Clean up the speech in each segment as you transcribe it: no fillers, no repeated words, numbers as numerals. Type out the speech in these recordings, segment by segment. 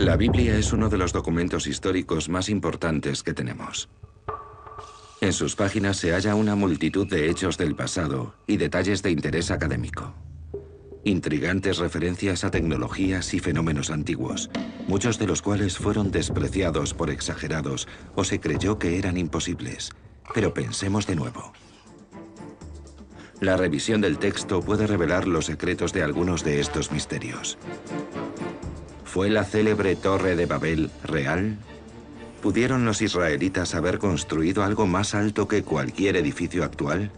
La Biblia es uno de los documentos históricos más importantes que tenemos. En sus páginas se halla una multitud de hechos del pasado y detalles de interés académico. Intrigantes referencias a tecnologías y fenómenos antiguos, muchos de los cuales fueron despreciados por exagerados o se creyó que eran imposibles. Pero pensemos de nuevo. La revisión del texto puede revelar los secretos de algunos de estos misterios. ¿Fue la célebre Torre de Babel real? ¿Pudieron los israelitas haber construido algo más alto que cualquier edificio actual?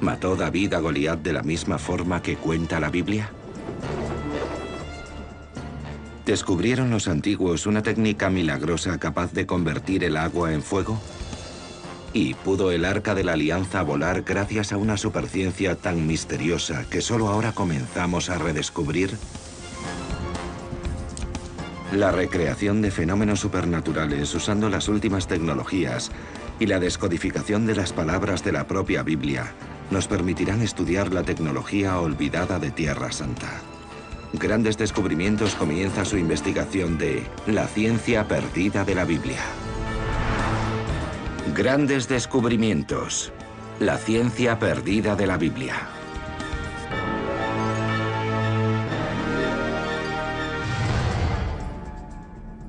¿Mató David a Goliat de la misma forma que cuenta la Biblia? ¿Descubrieron los antiguos una técnica milagrosa capaz de convertir el agua en fuego? ¿Y pudo el Arca de la Alianza volar gracias a una superciencia tan misteriosa que solo ahora comenzamos a redescubrir? La recreación de fenómenos supernaturales usando las últimas tecnologías y la descodificación de las palabras de la propia Biblia nos permitirán estudiar la tecnología olvidada de Tierra Santa. Grandes Descubrimientos comienza su investigación de la ciencia perdida de la Biblia. Grandes Descubrimientos, la ciencia perdida de la Biblia.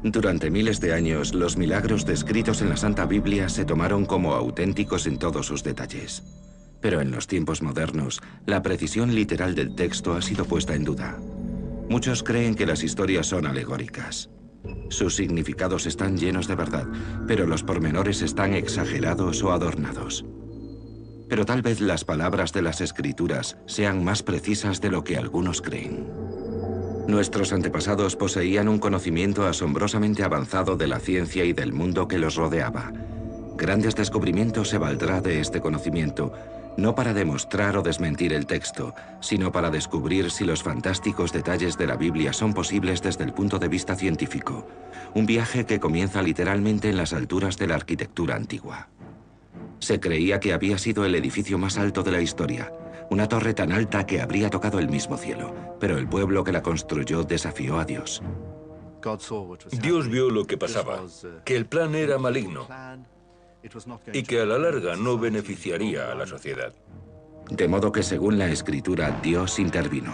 Durante miles de años, los milagros descritos en la Santa Biblia se tomaron como auténticos en todos sus detalles. Pero en los tiempos modernos, la precisión literal del texto ha sido puesta en duda. Muchos creen que las historias son alegóricas. Sus significados están llenos de verdad, pero los pormenores están exagerados o adornados. Pero tal vez las palabras de las Escrituras sean más precisas de lo que algunos creen. Nuestros antepasados poseían un conocimiento asombrosamente avanzado de la ciencia y del mundo que los rodeaba. Grandes Descubrimientos se valdrá de este conocimiento, no para demostrar o desmentir el texto, sino para descubrir si los fantásticos detalles de la Biblia son posibles desde el punto de vista científico. Un viaje que comienza literalmente en las alturas de la arquitectura antigua. Se creía que había sido el edificio más alto de la historia, una torre tan alta que habría tocado el mismo cielo, pero el pueblo que la construyó desafió a Dios. Dios vio lo que pasaba, que el plan era maligno y que a la larga no beneficiaría a la sociedad. De modo que, según la Escritura, Dios intervino.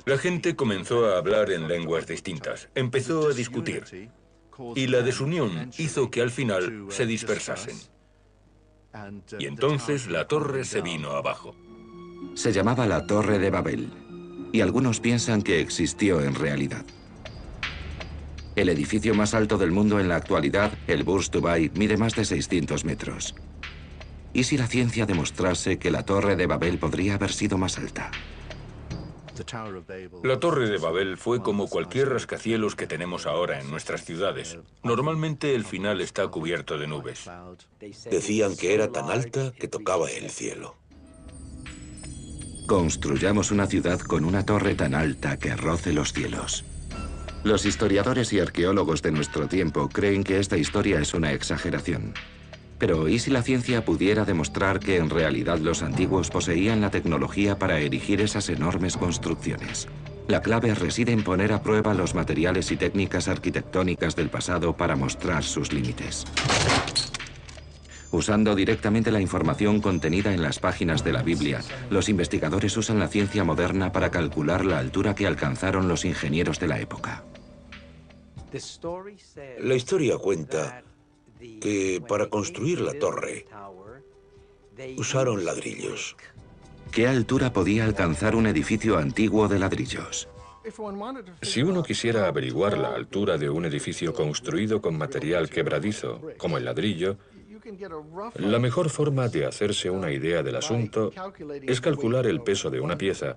La gente comenzó a hablar en lenguas distintas, empezó a discutir, y la desunión hizo que al final se dispersasen. Y entonces la torre se vino abajo. Se llamaba la Torre de Babel, y algunos piensan que existió en realidad. El edificio más alto del mundo en la actualidad, el Burj Dubai, mide más de 600 metros. ¿Y si la ciencia demostrase que la Torre de Babel podría haber sido más alta? La Torre de Babel fue como cualquier rascacielos que tenemos ahora en nuestras ciudades. Normalmente el final está cubierto de nubes. Decían que era tan alta que tocaba el cielo. Construyamos una ciudad con una torre tan alta que roce los cielos. Los historiadores y arqueólogos de nuestro tiempo creen que esta historia es una exageración. Pero ¿y si la ciencia pudiera demostrar que en realidad los antiguos poseían la tecnología para erigir esas enormes construcciones? La clave reside en poner a prueba los materiales y técnicas arquitectónicas del pasado para mostrar sus límites. Usando directamente la información contenida en las páginas de la Biblia, los investigadores usan la ciencia moderna para calcular la altura que alcanzaron los ingenieros de la época. La historia cuenta que para construir la torre usaron ladrillos. ¿Qué altura podía alcanzar un edificio antiguo de ladrillos? Si uno quisiera averiguar la altura de un edificio construido con material quebradizo, como el ladrillo, la mejor forma de hacerse una idea del asunto es calcular el peso de una pieza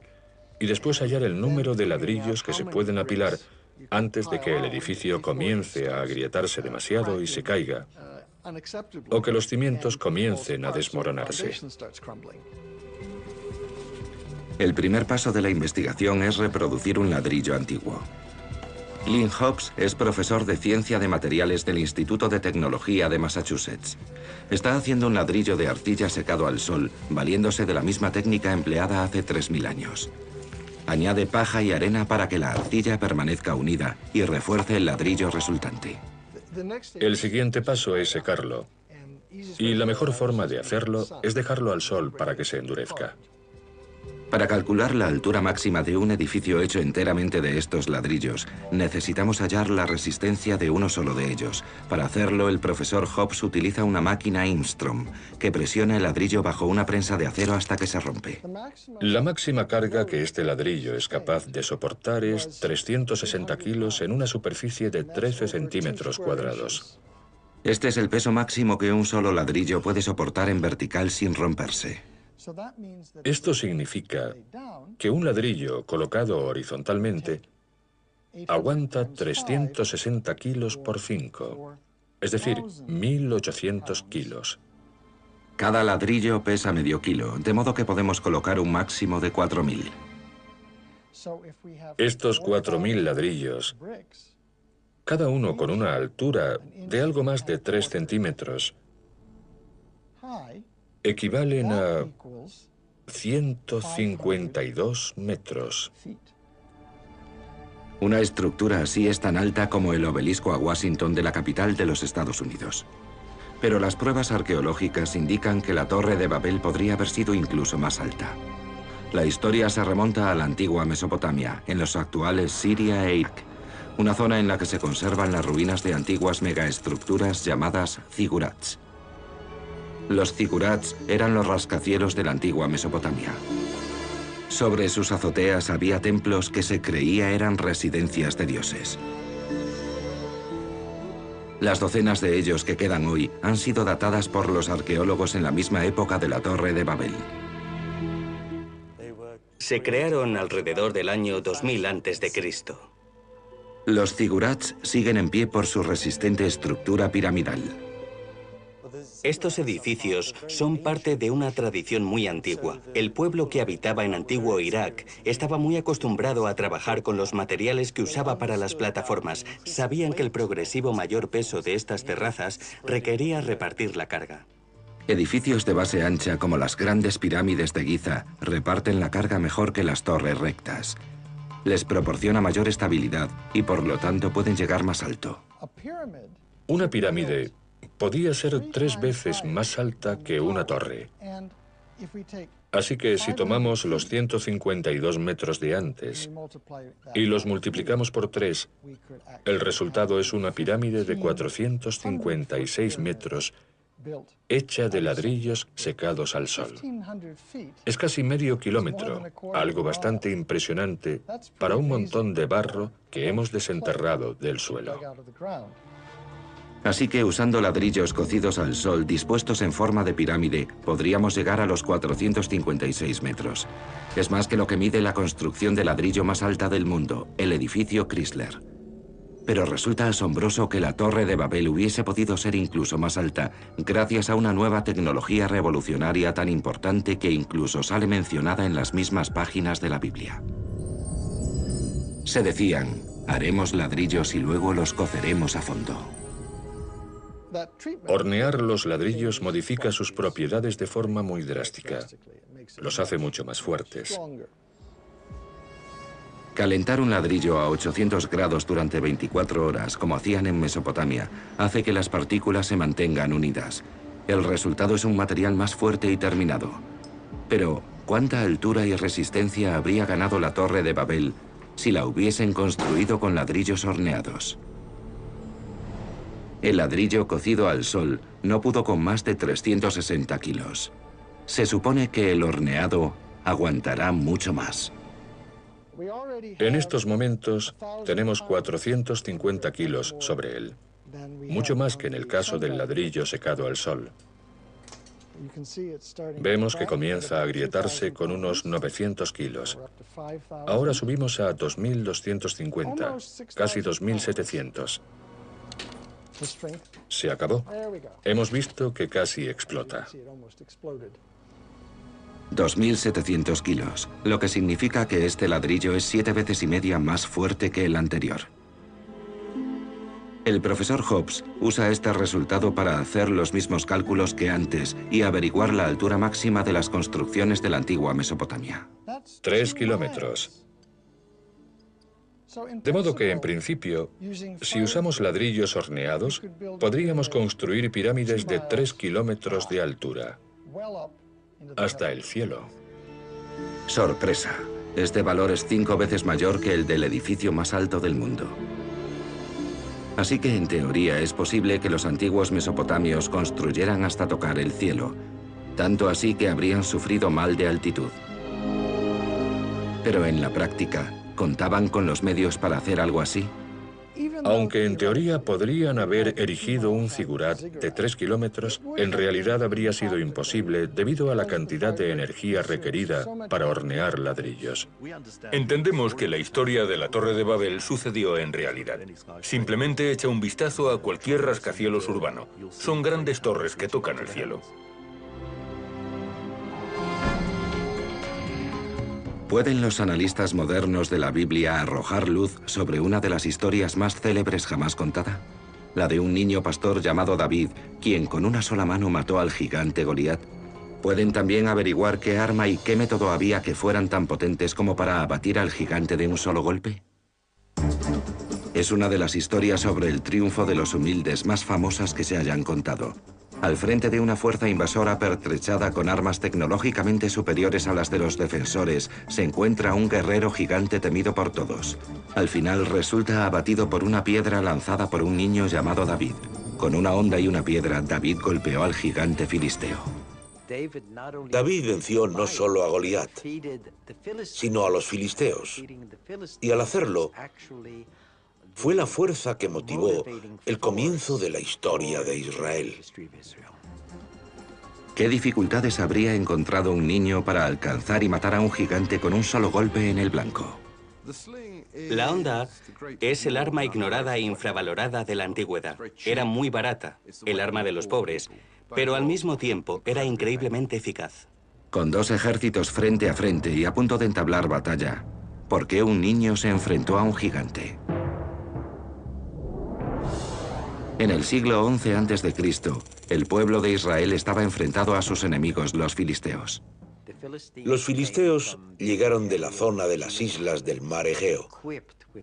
y después hallar el número de ladrillos que se pueden apilar antes de que el edificio comience a agrietarse demasiado y se caiga, o que los cimientos comiencen a desmoronarse. El primer paso de la investigación es reproducir un ladrillo antiguo. Lynn Hobbs es profesor de Ciencia de Materiales del Instituto de Tecnología de Massachusetts. Está haciendo un ladrillo de arcilla secado al sol, valiéndose de la misma técnica empleada hace 3000 años. Añade paja y arena para que la arcilla permanezca unida y refuerce el ladrillo resultante. El siguiente paso es secarlo. Y la mejor forma de hacerlo es dejarlo al sol para que se endurezca. Para calcular la altura máxima de un edificio hecho enteramente de estos ladrillos, necesitamos hallar la resistencia de uno solo de ellos. Para hacerlo, el profesor Hobbs utiliza una máquina Ingstrom, que presiona el ladrillo bajo una prensa de acero hasta que se rompe. La máxima carga que este ladrillo es capaz de soportar es 360 kilos en una superficie de 13 centímetros cuadrados. Este es el peso máximo que un solo ladrillo puede soportar en vertical sin romperse. Esto significa que un ladrillo colocado horizontalmente aguanta 360 kilos por 5, es decir, 1.800 kilos. Cada ladrillo pesa medio kilo, de modo que podemos colocar un máximo de 4.000. Estos 4.000 ladrillos, cada uno con una altura de algo más de 3 centímetros, equivalen a 152 metros. Una estructura así es tan alta como el obelisco a Washington de la capital de los Estados Unidos. Pero las pruebas arqueológicas indican que la Torre de Babel podría haber sido incluso más alta. La historia se remonta a la antigua Mesopotamia, en los actuales Siria e Irak, una zona en la que se conservan las ruinas de antiguas megaestructuras llamadas zigurats. Los zigurats eran los rascacielos de la antigua Mesopotamia. Sobre sus azoteas había templos que se creía eran residencias de dioses. Las docenas de ellos que quedan hoy han sido datadas por los arqueólogos en la misma época de la Torre de Babel. Se crearon alrededor del año 2000 a.C. Los zigurats siguen en pie por su resistente estructura piramidal. Estos edificios son parte de una tradición muy antigua. El pueblo que habitaba en antiguo Irak estaba muy acostumbrado a trabajar con los materiales que usaba para las plataformas. Sabían que el progresivo mayor peso de estas terrazas requería repartir la carga. Edificios de base ancha como las grandes pirámides de Giza reparten la carga mejor que las torres rectas. Les proporciona mayor estabilidad y por lo tanto pueden llegar más alto. Una pirámide podía ser 3 veces más alta que una torre. Así que si tomamos los 152 metros de antes y los multiplicamos por 3, el resultado es una pirámide de 456 metros hecha de ladrillos secados al sol. Es casi medio kilómetro, algo bastante impresionante para un montón de barro que hemos desenterrado del suelo. Así que usando ladrillos cocidos al sol dispuestos en forma de pirámide, podríamos llegar a los 456 metros. Es más que lo que mide la construcción de ladrillo más alta del mundo, el edificio Chrysler. Pero resulta asombroso que la Torre de Babel hubiese podido ser incluso más alta gracias a una nueva tecnología revolucionaria tan importante que incluso sale mencionada en las mismas páginas de la Biblia. Se decían, haremos ladrillos y luego los coceremos a fondo. Hornear los ladrillos modifica sus propiedades de forma muy drástica. Los hace mucho más fuertes. Calentar un ladrillo a 800 grados durante 24 horas, como hacían en Mesopotamia, hace que las partículas se mantengan unidas. El resultado es un material más fuerte y terminado. Pero, ¿cuánta altura y resistencia habría ganado la Torre de Babel si la hubiesen construido con ladrillos horneados? El ladrillo cocido al sol no pudo con más de 360 kilos. Se supone que el horneado aguantará mucho más. En estos momentos tenemos 450 kilos sobre él, mucho más que en el caso del ladrillo secado al sol. Vemos que comienza a agrietarse con unos 900 kilos. Ahora subimos a 2.250, casi 2.700. Se acabó. Hemos visto que casi explota. 2.700 kilos, lo que significa que este ladrillo es 7 veces y media más fuerte que el anterior. El profesor Hobbs usa este resultado para hacer los mismos cálculos que antes y averiguar la altura máxima de las construcciones de la antigua Mesopotamia. 3 kilómetros. De modo que, en principio, si usamos ladrillos horneados, podríamos construir pirámides de 3 kilómetros de altura, hasta el cielo. Sorpresa. Este valor es 5 veces mayor que el del edificio más alto del mundo. Así que, en teoría, es posible que los antiguos mesopotamios construyeran hasta tocar el cielo, tanto así que habrían sufrido mal de altitud. Pero en la práctica, ¿contaban con los medios para hacer algo así? Aunque en teoría podrían haber erigido un zigurat de 3 kilómetros, en realidad habría sido imposible debido a la cantidad de energía requerida para hornear ladrillos. Entendemos que la historia de la Torre de Babel sucedió en realidad. Simplemente echa un vistazo a cualquier rascacielos urbano. Son grandes torres que tocan el cielo. ¿Pueden los analistas modernos de la Biblia arrojar luz sobre una de las historias más célebres jamás contada? La de un niño pastor llamado David, quien con una sola mano mató al gigante Goliat. ¿Pueden también averiguar qué arma y qué método había que fueran tan potentes como para abatir al gigante de un solo golpe? Es una de las historias sobre el triunfo de los humildes más famosas que se hayan contado. Al frente de una fuerza invasora pertrechada con armas tecnológicamente superiores a las de los defensores, se encuentra un guerrero gigante temido por todos. Al final resulta abatido por una piedra lanzada por un niño llamado David. Con una honda y una piedra, David golpeó al gigante filisteo. David venció no solo a Goliat, sino a los filisteos. Y al hacerlo, fue la fuerza que motivó el comienzo de la historia de Israel. ¿Qué dificultades habría encontrado un niño para alcanzar y matar a un gigante con un solo golpe en el blanco? La honda es el arma ignorada e infravalorada de la antigüedad. Era muy barata, el arma de los pobres, pero al mismo tiempo era increíblemente eficaz. Con 2 ejércitos frente a frente y a punto de entablar batalla, ¿por qué un niño se enfrentó a un gigante? En el siglo XI a.C., el pueblo de Israel estaba enfrentado a sus enemigos, los filisteos. Los filisteos llegaron de la zona de las islas del mar Egeo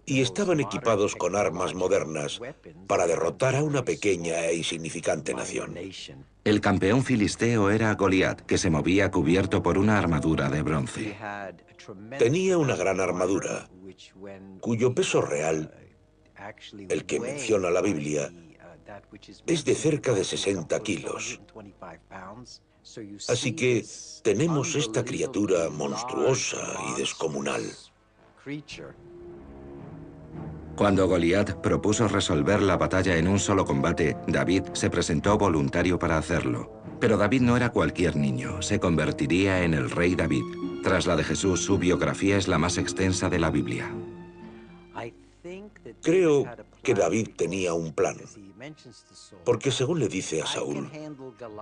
y estaban equipados con armas modernas para derrotar a una pequeña e insignificante nación. El campeón filisteo era Goliat, que se movía cubierto por una armadura de bronce. Tenía una gran armadura, cuyo peso real, el que menciona la Biblia, es de cerca de 60 kilos. Así que tenemos esta criatura monstruosa y descomunal. Cuando Goliat propuso resolver la batalla en un solo combate, David se presentó voluntario para hacerlo. Pero David no era cualquier niño, se convertiría en el rey David. Tras la de Jesús, su biografía es la más extensa de la Biblia. Creo que David tenía un plan, porque según le dice a Saúl,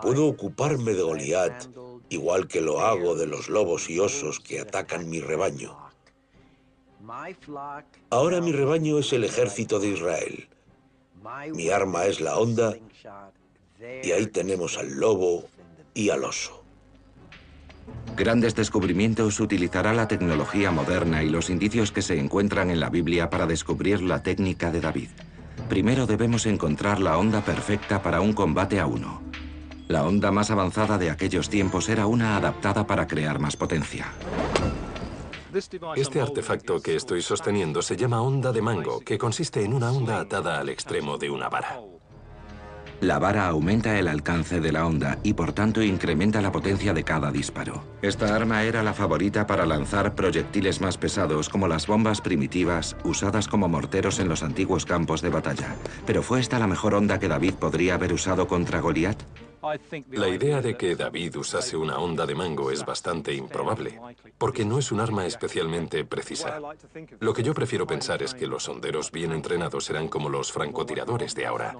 puedo ocuparme de Goliat igual que lo hago de los lobos y osos que atacan mi rebaño. Ahora mi rebaño es el ejército de Israel. Mi arma es la honda y ahí tenemos al lobo y al oso. Grandes Descubrimientos utilizará la tecnología moderna y los indicios que se encuentran en la Biblia para descubrir la técnica de David. Primero debemos encontrar la honda perfecta para un combate a uno. La honda más avanzada de aquellos tiempos era una adaptada para crear más potencia. Este artefacto que estoy sosteniendo se llama honda de mango, que consiste en una honda atada al extremo de una vara. La vara aumenta el alcance de la honda y por tanto incrementa la potencia de cada disparo. Esta arma era la favorita para lanzar proyectiles más pesados como las bombas primitivas usadas como morteros en los antiguos campos de batalla. ¿Pero fue esta la mejor honda que David podría haber usado contra Goliat? La idea de que David usase una honda de mango es bastante improbable, porque no es un arma especialmente precisa. Lo que yo prefiero pensar es que los honderos bien entrenados eran como los francotiradores de ahora.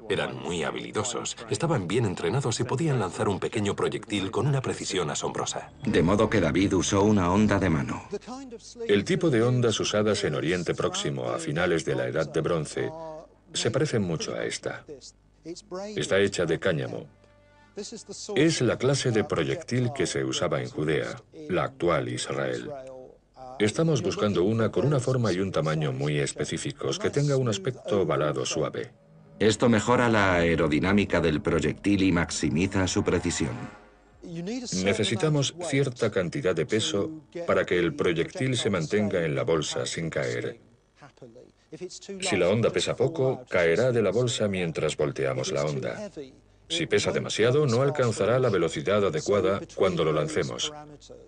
Eran muy habilidosos, estaban bien entrenados y podían lanzar un pequeño proyectil con una precisión asombrosa. De modo que David usó una honda de mano. El tipo de hondas usadas en Oriente Próximo a finales de la Edad de Bronce se parecen mucho a esta. Está hecha de cáñamo. Es la clase de proyectil que se usaba en Judea, la actual Israel. Estamos buscando una con una forma y un tamaño muy específicos, que tenga un aspecto ovalado suave. Esto mejora la aerodinámica del proyectil y maximiza su precisión. Necesitamos cierta cantidad de peso para que el proyectil se mantenga en la bolsa sin caer. Si la onda pesa poco, caerá de la bolsa mientras volteamos la onda. Si pesa demasiado, no alcanzará la velocidad adecuada cuando lo lancemos.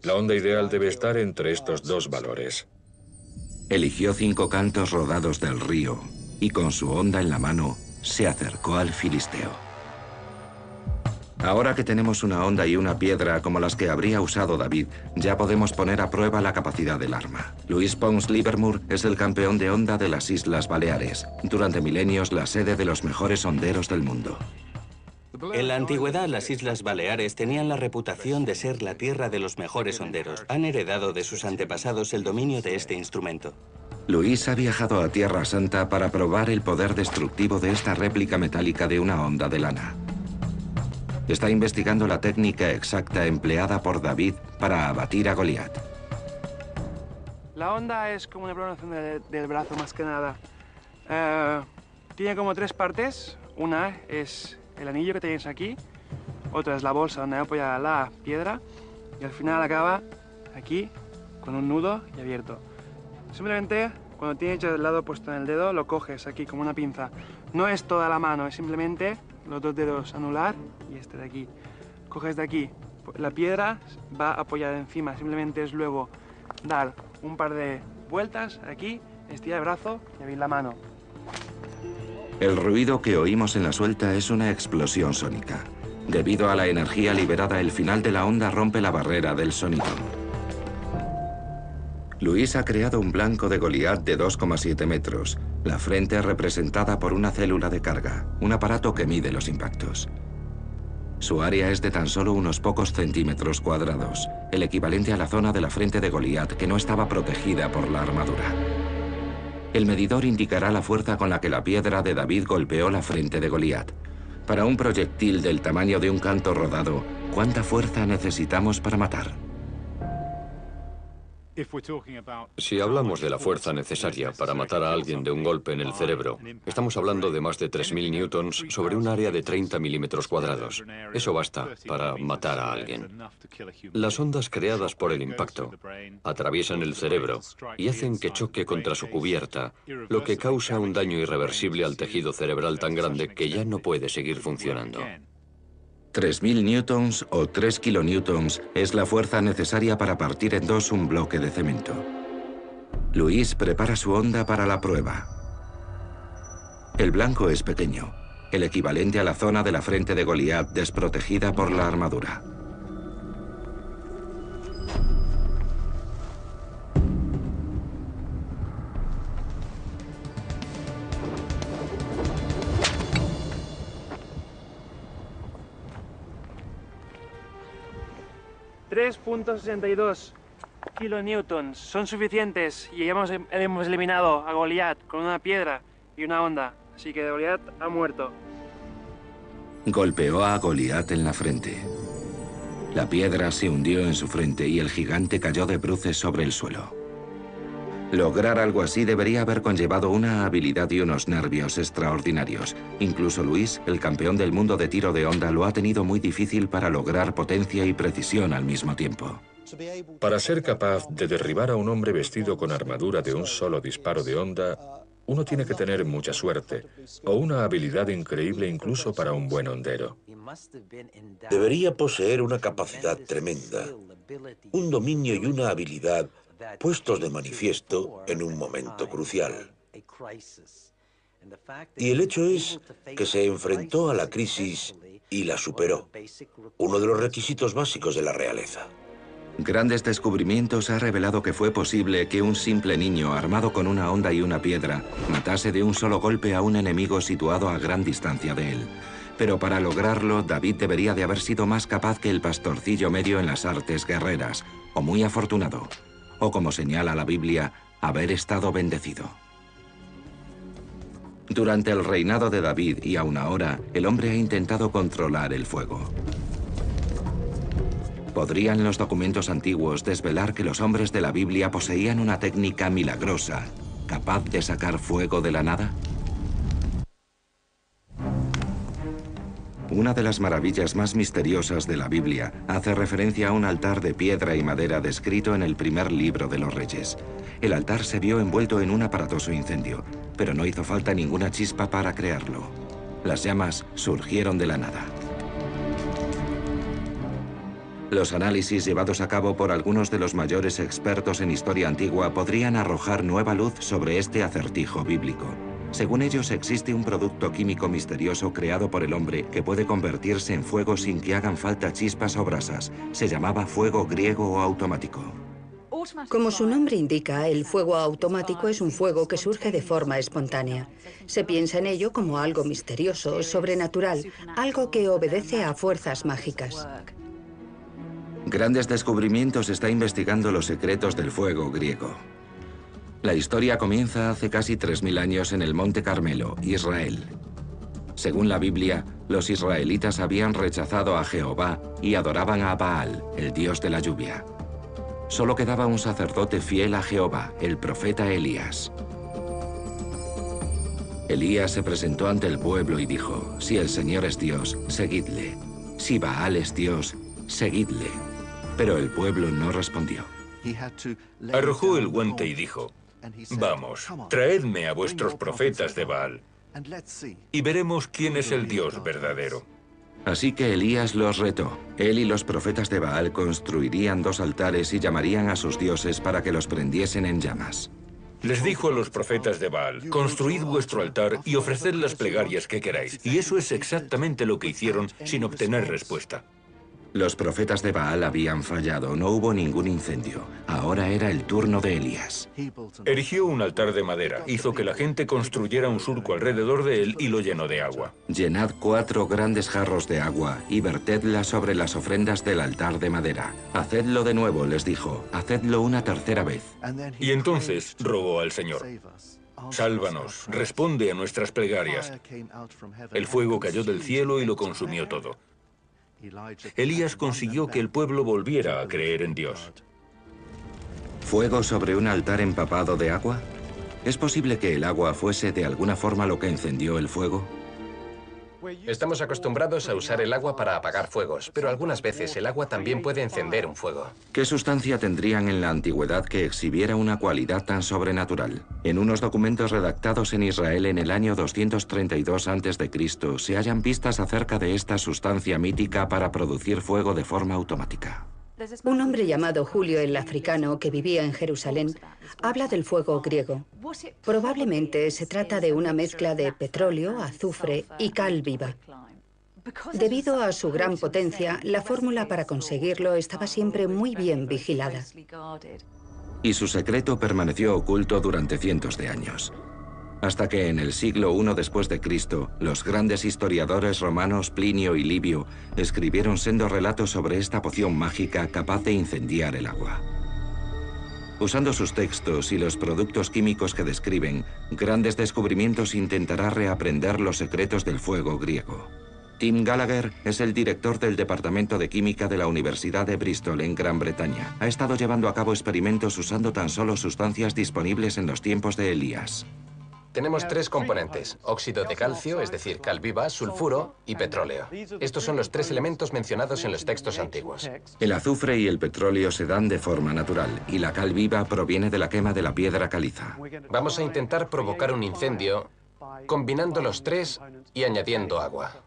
La onda ideal debe estar entre estos dos valores. Eligió 5 cantos rodados del río y con su onda en la mano se acercó al filisteo. Ahora que tenemos una onda y una piedra como las que habría usado David, ya podemos poner a prueba la capacidad del arma. Louis Pons Livermore es el campeón de onda de las Islas Baleares, durante milenios la sede de los mejores honderos del mundo. En la antigüedad, las Islas Baleares tenían la reputación de ser la tierra de los mejores honderos. Han heredado de sus antepasados el dominio de este instrumento. Luis ha viajado a Tierra Santa para probar el poder destructivo de esta réplica metálica de una onda de lana. Está investigando la técnica exacta empleada por David para abatir a Goliat. La onda es como una prolongación del brazo, más que nada. Tiene como 3 partes. Una es el anillo que tenéis aquí, otra es la bolsa donde apoya la piedra y al final acaba aquí con un nudo y abierto. Simplemente cuando tienes ya el lado puesto en el dedo lo coges aquí como una pinza. No es toda la mano, es simplemente los 2 dedos anular y este de aquí. Coges de aquí, la piedra va apoyada encima, simplemente es luego dar un par de vueltas aquí, estirar el brazo y abrir la mano. El ruido que oímos en la suelta es una explosión sónica. Debido a la energía liberada, el final de la onda rompe la barrera del sonido. Luis ha creado un blanco de Goliat de 2,7 metros, la frente representada por una célula de carga, un aparato que mide los impactos. Su área es de tan solo unos pocos centímetros cuadrados, el equivalente a la zona de la frente de Goliat que no estaba protegida por la armadura. El medidor indicará la fuerza con la que la piedra de David golpeó la frente de Goliat. Para un proyectil del tamaño de un canto rodado, ¿cuánta fuerza necesitamos para matar? Si hablamos de la fuerza necesaria para matar a alguien de un golpe en el cerebro, estamos hablando de más de 3.000 newtons sobre un área de 30 milímetros cuadrados. Eso basta para matar a alguien. Las ondas creadas por el impacto atraviesan el cerebro y hacen que choque contra su cubierta, lo que causa un daño irreversible al tejido cerebral tan grande que ya no puede seguir funcionando. 3.000 newtons o 3 kilonewtons es la fuerza necesaria para partir en dos un bloque de cemento. Luis prepara su onda para la prueba. El blanco es pequeño, el equivalente a la zona de la frente de Goliat desprotegida por la armadura. $3.62 kilonewtons son suficientes y hemos eliminado a Goliat con una piedra y una onda, así que Goliat ha muerto. Golpeó a Goliat en la frente. La piedra se hundió en su frente y el gigante cayó de bruces sobre el suelo. Lograr algo así debería haber conllevado una habilidad y unos nervios extraordinarios. Incluso Luis, el campeón del mundo de tiro de onda, lo ha tenido muy difícil para lograr potencia y precisión al mismo tiempo. Para ser capaz de derribar a un hombre vestido con armadura de un solo disparo de onda, uno tiene que tener mucha suerte, o una habilidad increíble incluso para un buen hondero. Debería poseer una capacidad tremenda, un dominio y una habilidad puestos de manifiesto en un momento crucial. Y el hecho es que se enfrentó a la crisis y la superó, uno de los requisitos básicos de la realeza. Grandes descubrimientos ha revelado que fue posible que un simple niño armado con una onda y una piedra matase de un solo golpe a un enemigo situado a gran distancia de él. Pero para lograrlo, David debería de haber sido más capaz que el pastorcillo medio en las artes guerreras, o muy afortunado, o como señala la Biblia, haber estado bendecido. Durante el reinado de David y aún ahora, el hombre ha intentado controlar el fuego. ¿Podrían los documentos antiguos desvelar que los hombres de la Biblia poseían una técnica milagrosa, capaz de sacar fuego de la nada? Una de las maravillas más misteriosas de la Biblia hace referencia a un altar de piedra y madera descrito en el primer libro de los Reyes. El altar se vio envuelto en un aparatoso incendio, pero no hizo falta ninguna chispa para crearlo. Las llamas surgieron de la nada. Los análisis llevados a cabo por algunos de los mayores expertos en historia antigua podrían arrojar nueva luz sobre este acertijo bíblico. Según ellos, existe un producto químico misterioso creado por el hombre que puede convertirse en fuego sin que hagan falta chispas o brasas. Se llamaba fuego griego o automático. Como su nombre indica, el fuego automático es un fuego que surge de forma espontánea. Se piensa en ello como algo misterioso, sobrenatural, algo que obedece a fuerzas mágicas. Grandes Descubrimientos está investigando los secretos del fuego griego. La historia comienza hace casi 3000 años en el Monte Carmelo, Israel. Según la Biblia, los israelitas habían rechazado a Jehová y adoraban a Baal, el dios de la lluvia. Solo quedaba un sacerdote fiel a Jehová, el profeta Elías. Elías se presentó ante el pueblo y dijo: si el Señor es Dios, seguidle. Si Baal es Dios, seguidle. Pero el pueblo no respondió. Arrojó el guante y dijo: vamos, traedme a vuestros profetas de Baal y veremos quién es el Dios verdadero. Así que Elías los retó. Él y los profetas de Baal construirían 2 altares y llamarían a sus dioses para que los prendiesen en llamas. Les dijo a los profetas de Baal: construid vuestro altar y ofreced las plegarias que queráis. Y eso es exactamente lo que hicieron sin obtener respuesta. Los profetas de Baal habían fallado, no hubo ningún incendio. Ahora era el turno de Elías. Erigió un altar de madera, hizo que la gente construyera un surco alrededor de él y lo llenó de agua. Llenad 4 grandes jarros de agua y vertedla sobre las ofrendas del altar de madera. Hacedlo de nuevo, les dijo, hacedlo una tercera vez. Y entonces rogó al Señor: sálvanos, responde a nuestras plegarias. El fuego cayó del cielo y lo consumió todo. Elías consiguió que el pueblo volviera a creer en Dios. ¿Fuego sobre un altar empapado de agua? ¿Es posible que el agua fuese de alguna forma lo que encendió el fuego? Estamos acostumbrados a usar el agua para apagar fuegos, pero algunas veces el agua también puede encender un fuego. ¿Qué sustancia tendrían en la antigüedad que exhibiera una cualidad tan sobrenatural? En unos documentos redactados en Israel en el año 232 a.C. se hallan pistas acerca de esta sustancia mítica para producir fuego de forma automática. Un hombre llamado Julio el Africano, que vivía en Jerusalén, habla del fuego griego. Probablemente se trata de una mezcla de petróleo, azufre y cal viva. Debido a su gran potencia, la fórmula para conseguirlo estaba siempre muy bien vigilada. Y su secreto permaneció oculto durante cientos de años. Hasta que en el siglo I después de Cristo, los grandes historiadores romanos Plinio y Livio escribieron sendos relatos sobre esta poción mágica capaz de incendiar el agua. Usando sus textos y los productos químicos que describen, Grandes Descubrimientos intentará reaprender los secretos del fuego griego. Tim Gallagher es el director del Departamento de Química de la Universidad de Bristol, en Gran Bretaña. Ha estado llevando a cabo experimentos usando tan solo sustancias disponibles en los tiempos de Elías. Tenemos 3 componentes: óxido de calcio, es decir, cal viva, sulfuro y petróleo. Estos son los 3 elementos mencionados en los textos antiguos. El azufre y el petróleo se dan de forma natural, y la cal viva proviene de la quema de la piedra caliza. Vamos a intentar provocar un incendio combinando los 3 y añadiendo agua.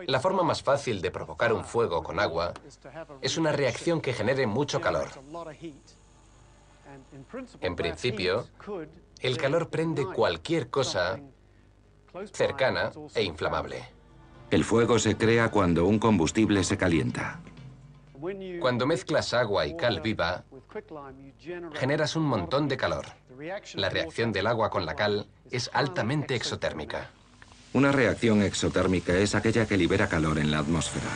La forma más fácil de provocar un fuego con agua es una reacción que genere mucho calor. En principio, el calor prende cualquier cosa cercana e inflamable. El fuego se crea cuando un combustible se calienta. Cuando mezclas agua y cal viva, generas un montón de calor. La reacción del agua con la cal es altamente exotérmica. Una reacción exotérmica es aquella que libera calor en la atmósfera.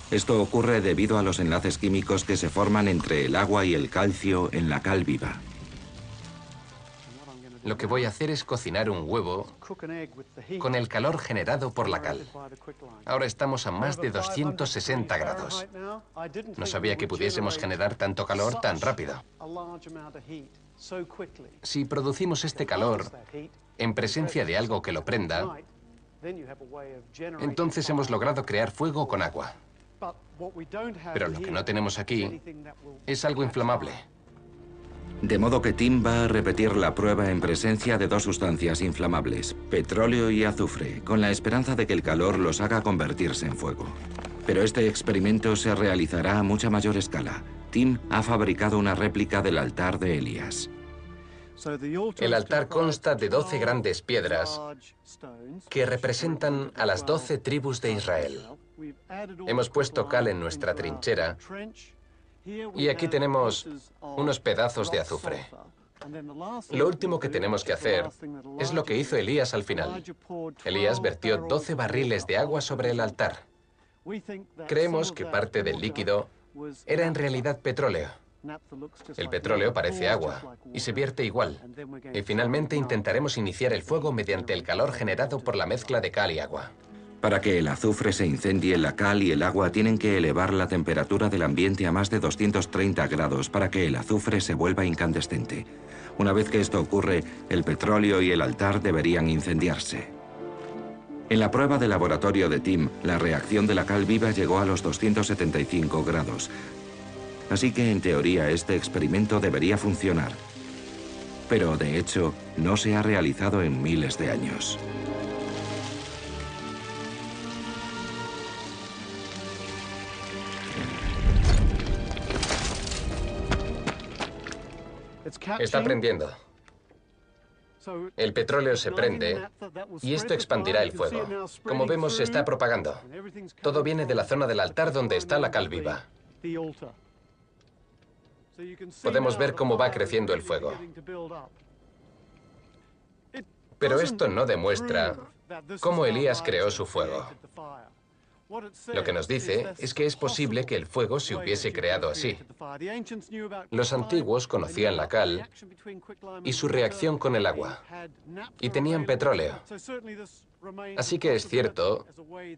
Esto ocurre debido a los enlaces químicos que se forman entre el agua y el calcio en la cal viva. Lo que voy a hacer es cocinar un huevo con el calor generado por la cal. Ahora estamos a más de 260 grados. No sabía que pudiésemos generar tanto calor tan rápido. Si producimos este calor en presencia de algo que lo prenda, entonces hemos logrado crear fuego con agua. Pero lo que no tenemos aquí es algo inflamable. De modo que Tim va a repetir la prueba en presencia de dos sustancias inflamables, petróleo y azufre, con la esperanza de que el calor los haga convertirse en fuego. Pero este experimento se realizará a mucha mayor escala. Tim ha fabricado una réplica del altar de Elías. El altar consta de 12 grandes piedras que representan a las 12 tribus de Israel. Hemos puesto cal en nuestra trinchera y aquí tenemos unos pedazos de azufre. Lo último que tenemos que hacer es lo que hizo Elías al final. Elías vertió 12 barriles de agua sobre el altar. Creemos que parte del líquido era en realidad petróleo. El petróleo parece agua y se vierte igual. Y finalmente intentaremos iniciar el fuego mediante el calor generado por la mezcla de cal y agua. Para que el azufre se incendie, la cal y el agua tienen que elevar la temperatura del ambiente a más de 230 grados para que el azufre se vuelva incandescente. Una vez que esto ocurre, el petróleo y el altar deberían incendiarse. En la prueba de laboratorio de Tim, la reacción de la cal viva llegó a los 275 grados. Así que, en teoría, este experimento debería funcionar. Pero, de hecho, no se ha realizado en miles de años. Está prendiendo. El petróleo se prende y esto expandirá el fuego. Como vemos, se está propagando. Todo viene de la zona del altar donde está la cal viva. Podemos ver cómo va creciendo el fuego. Pero esto no demuestra cómo Elías creó su fuego. Lo que nos dice es que es posible que el fuego se hubiese creado así. Los antiguos conocían la cal y su reacción con el agua, y tenían petróleo. Así que es cierto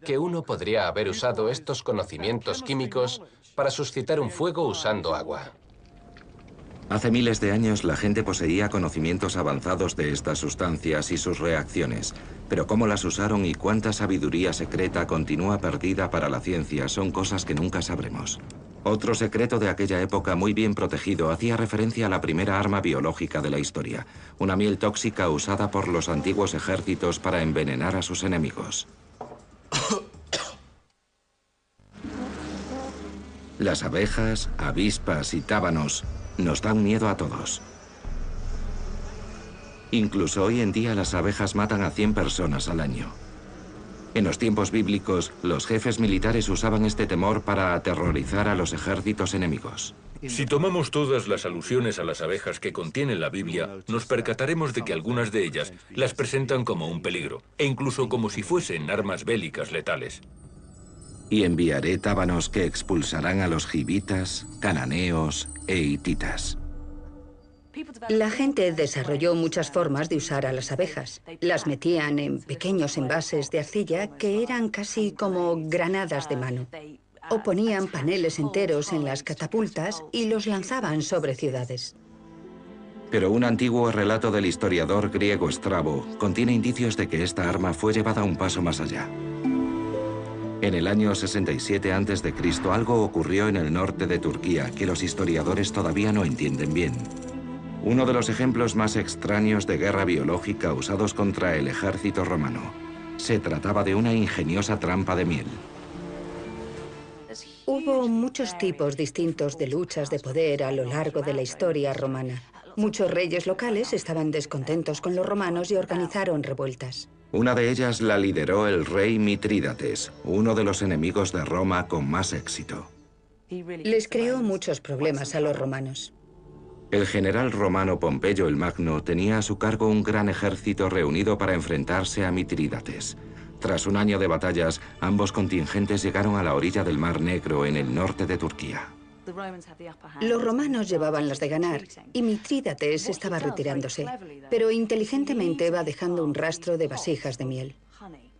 que uno podría haber usado estos conocimientos químicos para suscitar un fuego usando agua. Hace miles de años la gente poseía conocimientos avanzados de estas sustancias y sus reacciones, pero cómo las usaron y cuánta sabiduría secreta continúa perdida para la ciencia son cosas que nunca sabremos. Otro secreto de aquella época muy bien protegido hacía referencia a la primera arma biológica de la historia, una miel tóxica usada por los antiguos ejércitos para envenenar a sus enemigos. Las abejas, avispas y tábanos nos dan miedo a todos. Incluso hoy en día las abejas matan a 100 personas al año. En los tiempos bíblicos, los jefes militares usaban este temor para aterrorizar a los ejércitos enemigos. Si tomamos todas las alusiones a las abejas que contiene la Biblia, nos percataremos de que algunas de ellas las presentan como un peligro, e incluso como si fuesen armas bélicas letales. Y enviaré tábanos que expulsarán a los gibitas, cananeos e hititas. La gente desarrolló muchas formas de usar a las abejas. Las metían en pequeños envases de arcilla que eran casi como granadas de mano. O ponían paneles enteros en las catapultas y los lanzaban sobre ciudades. Pero un antiguo relato del historiador griego Estrabo contiene indicios de que esta arma fue llevada un paso más allá. En el año 67 a.C., algo ocurrió en el norte de Turquía que los historiadores todavía no entienden bien. Uno de los ejemplos más extraños de guerra biológica usados contra el ejército romano. Se trataba de una ingeniosa trampa de miel. Hubo muchos tipos distintos de luchas de poder a lo largo de la historia romana. Muchos reyes locales estaban descontentos con los romanos y organizaron revueltas. Una de ellas la lideró el rey Mitrídates, uno de los enemigos de Roma con más éxito. Les creó muchos problemas a los romanos. El general romano Pompeyo el Magno tenía a su cargo un gran ejército reunido para enfrentarse a Mitrídates. Tras un año de batallas, ambos contingentes llegaron a la orilla del Mar Negro en el norte de Turquía. Los romanos llevaban las de ganar y Mitrídates estaba retirándose, pero inteligentemente va dejando un rastro de vasijas de miel.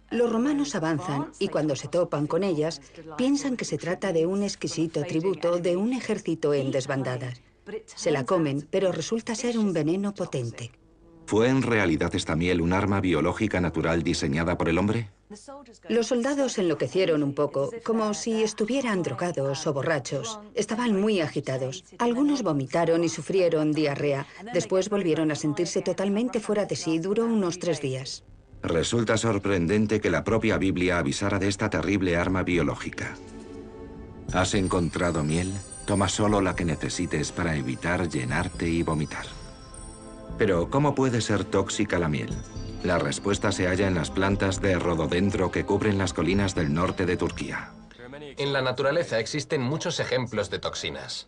Los romanos avanzan y cuando se topan con ellas, piensan que se trata de un exquisito tributo de un ejército en desbandadas. Se la comen, pero resulta ser un veneno potente. ¿Fue en realidad esta miel un arma biológica natural diseñada por el hombre? Los soldados enloquecieron un poco, como si estuvieran drogados o borrachos. Estaban muy agitados. Algunos vomitaron y sufrieron diarrea. Después volvieron a sentirse totalmente fuera de sí. Duró unos 3 días. Resulta sorprendente que la propia Biblia avisara de esta terrible arma biológica. ¿Has encontrado miel? Toma solo la que necesites para evitar llenarte y vomitar. Pero, ¿cómo puede ser tóxica la miel? La respuesta se halla en las plantas de rododendro que cubren las colinas del norte de Turquía. En la naturaleza existen muchos ejemplos de toxinas.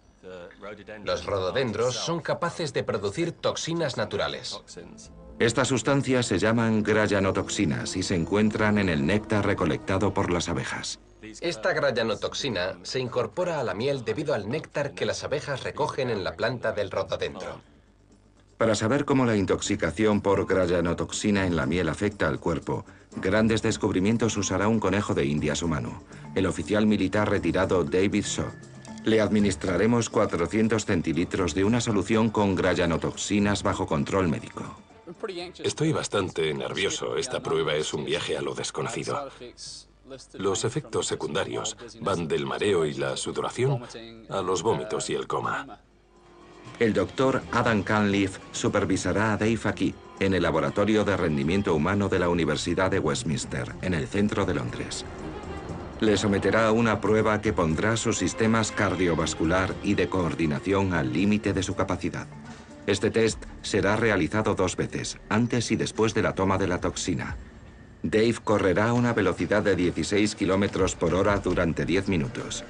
Los rododendros son capaces de producir toxinas naturales. Estas sustancias se llaman grayanotoxinas y se encuentran en el néctar recolectado por las abejas. Esta grayanotoxina se incorpora a la miel debido al néctar que las abejas recogen en la planta del rododendro. Para saber cómo la intoxicación por grayanotoxina en la miel afecta al cuerpo, grandes descubrimientos usará un conejo de Indias humano, el oficial militar retirado David Shaw. Le administraremos 400 centilitros de una solución con grayanotoxinas bajo control médico. Estoy bastante nervioso. Esta prueba es un viaje a lo desconocido. Los efectos secundarios van del mareo y la sudoración a los vómitos y el coma. El doctor Adam Cunliffe supervisará a Dave aquí, en el Laboratorio de Rendimiento Humano de la Universidad de Westminster, en el centro de Londres. Le someterá a una prueba que pondrá sus sistemas cardiovascular y de coordinación al límite de su capacidad. Este test será realizado 2 veces, antes y después de la toma de la toxina. Dave correrá a una velocidad de 16 km por hora durante 10 minutos.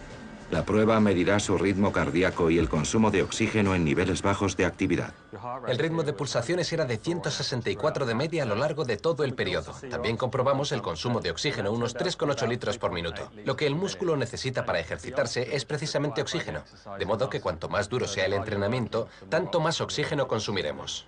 La prueba medirá su ritmo cardíaco y el consumo de oxígeno en niveles bajos de actividad. El ritmo de pulsaciones era de 164 de media a lo largo de todo el periodo. También comprobamos el consumo de oxígeno, unos 3,8 litros por minuto. Lo que el músculo necesita para ejercitarse es precisamente oxígeno. De modo que cuanto más duro sea el entrenamiento, tanto más oxígeno consumiremos.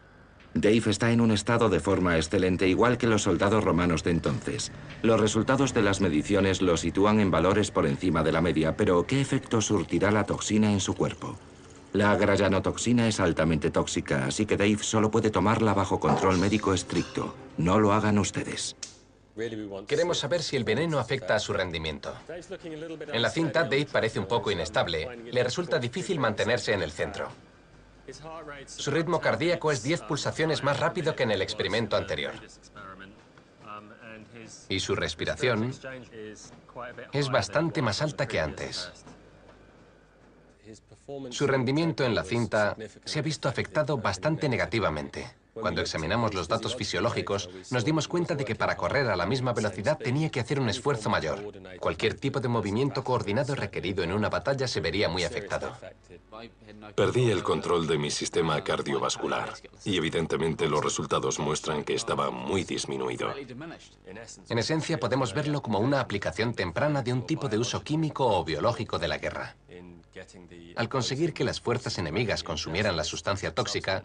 Dave está en un estado de forma excelente, igual que los soldados romanos de entonces. Los resultados de las mediciones lo sitúan en valores por encima de la media, pero ¿qué efecto surtirá la toxina en su cuerpo? La grayanotoxina es altamente tóxica, así que Dave solo puede tomarla bajo control médico estricto. No lo hagan ustedes. Queremos saber si el veneno afecta a su rendimiento. En la cinta, Dave parece un poco inestable. Le resulta difícil mantenerse en el centro. Su ritmo cardíaco es 10 pulsaciones más rápido que en el experimento anterior. Y su respiración es bastante más alta que antes. Su rendimiento en la cinta se ha visto afectado bastante negativamente. Cuando examinamos los datos fisiológicos, nos dimos cuenta de que para correr a la misma velocidad tenía que hacer un esfuerzo mayor. Cualquier tipo de movimiento coordinado requerido en una batalla se vería muy afectado. Perdí el control de mi sistema cardiovascular y evidentemente los resultados muestran que estaba muy disminuido. En esencia, podemos verlo como una aplicación temprana de un tipo de uso químico o biológico de la guerra. Al conseguir que las fuerzas enemigas consumieran la sustancia tóxica,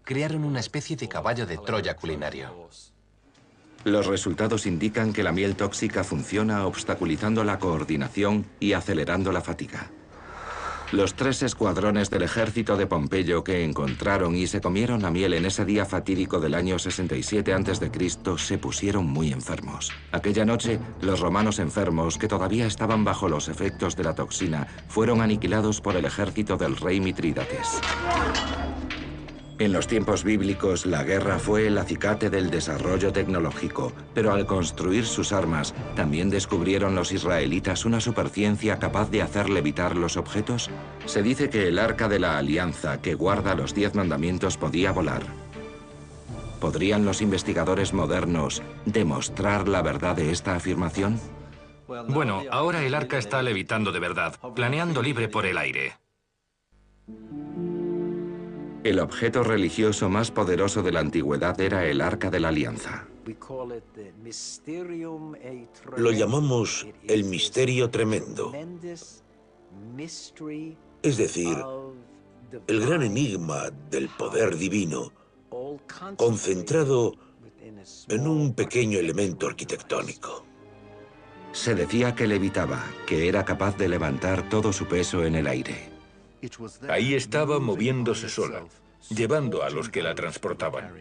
crearon una especie de caballo de Troya culinario. Los resultados indican que la miel tóxica funciona obstaculizando la coordinación y acelerando la fatiga. Los 3 escuadrones del ejército de Pompeyo que encontraron y se comieron la miel en ese día fatídico del año 67 a.C. se pusieron muy enfermos. Aquella noche, los romanos enfermos, que todavía estaban bajo los efectos de la toxina, fueron aniquilados por el ejército del rey Mitrídates. En los tiempos bíblicos, la guerra fue el acicate del desarrollo tecnológico, pero al construir sus armas, ¿también descubrieron los israelitas una superciencia capaz de hacer levitar los objetos? Se dice que el Arca de la Alianza, que guarda los 10 mandamientos, podía volar. ¿Podrían los investigadores modernos demostrar la verdad de esta afirmación? Bueno, ahora el arca está levitando de verdad, planeando libre por el aire. El objeto religioso más poderoso de la antigüedad era el Arca de la Alianza. Lo llamamos el misterio tremendo. Es decir, el gran enigma del poder divino, concentrado en un pequeño elemento arquitectónico. Se decía que levitaba, que era capaz de levantar todo su peso en el aire. Ahí estaba moviéndose sola, llevando a los que la transportaban.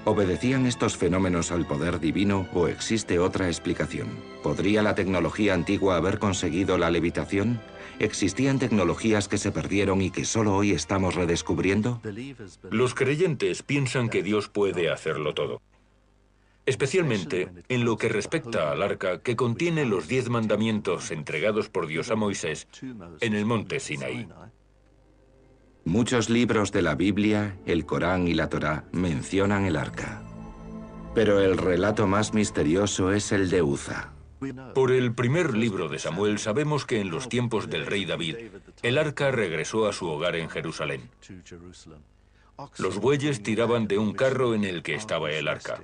¿Obedecían estos fenómenos al poder divino o existe otra explicación? ¿Podría la tecnología antigua haber conseguido la levitación? ¿Existían tecnologías que se perdieron y que solo hoy estamos redescubriendo? Los creyentes piensan que Dios puede hacerlo todo. Especialmente en lo que respecta al arca que contiene los 10 mandamientos entregados por Dios a Moisés en el monte Sinaí. Muchos libros de la Biblia, el Corán y la Torá mencionan el arca. Pero el relato más misterioso es el de Uza. Por el primer libro de Samuel sabemos que en los tiempos del rey David, el arca regresó a su hogar en Jerusalén. Los bueyes tiraban de un carro en el que estaba el arca.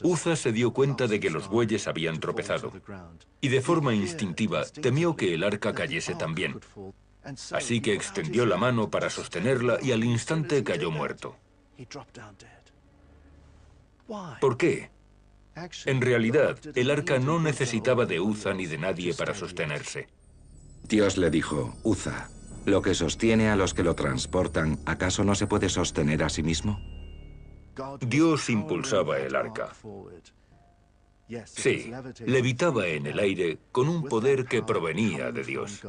Uza se dio cuenta de que los bueyes habían tropezado y de forma instintiva temió que el arca cayese también. Así que extendió la mano para sostenerla y al instante cayó muerto. ¿Por qué? En realidad, el arca no necesitaba de Uza ni de nadie para sostenerse. Dios le dijo, Uza, lo que sostiene a los que lo transportan, ¿acaso no se puede sostener a sí mismo? Dios impulsaba el arca. Sí, levitaba en el aire con un poder que provenía de Dios.